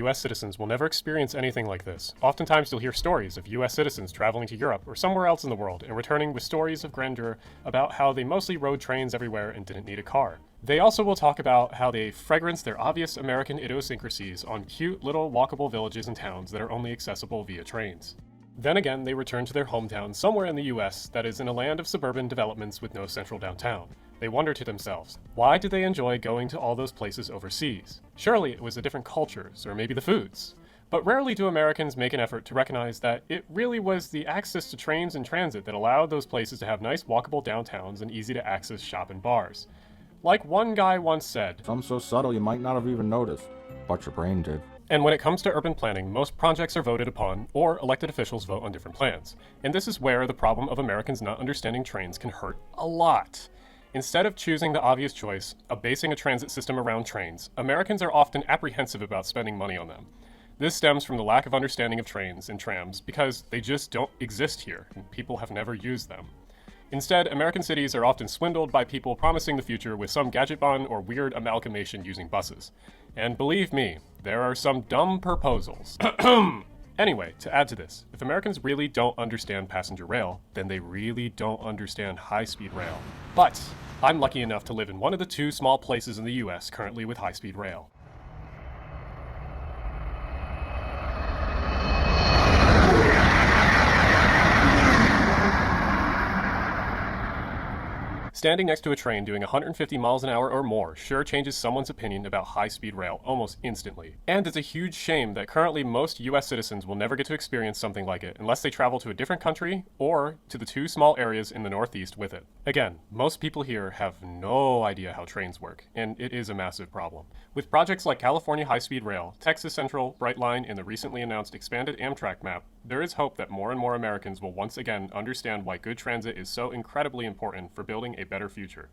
US citizens will never experience anything like this. Oftentimes you'll hear stories of US citizens traveling to Europe or somewhere else in the world and returning with stories of grandeur about how they mostly rode trains everywhere and didn't need a car. They also will talk about how they fragrance their obvious American idiosyncrasies on cute little walkable villages and towns that are only accessible via trains. Then again, they return to their hometown somewhere in the US that is in a land of suburban developments with no central downtown. They wonder to themselves, why did they enjoy going to all those places overseas? Surely it was the different cultures, or maybe the foods. But rarely do Americans make an effort to recognize that it really was the access to trains and transit that allowed those places to have nice walkable downtowns and easy to access shop and bars. Like one guy once said, "Some so subtle you might not have even noticed, but your brain did." And when it comes to urban planning, most projects are voted upon, or elected officials vote on different plans. And this is where the problem of Americans not understanding trains can hurt a lot. Instead of choosing the obvious choice of basing a transit system around trains, Americans are often apprehensive about spending money on them. This stems from the lack of understanding of trains and trams because they just don't exist here, and people have never used them. Instead, American cities are often swindled by people promising the future with some gadget bond or weird amalgamation using buses. And believe me, there are some dumb proposals. Anyway, to add to this, if Americans really don't understand passenger rail, then they really don't understand high-speed rail. But I'm lucky enough to live in one of the two small places in the US currently with high-speed rail. Standing next to a train doing 150 miles an hour or more sure changes someone's opinion about high-speed rail almost instantly. And it's a huge shame that currently most US citizens will never get to experience something like it unless they travel to a different country or to the two small areas in the Northeast with it. Again, most people here have no idea how trains work, and it is a massive problem. With projects like California High-Speed Rail, Texas Central, Brightline, and the recently announced expanded Amtrak map, there is hope that more and more Americans will once again understand why good transit is so incredibly important for building a better future.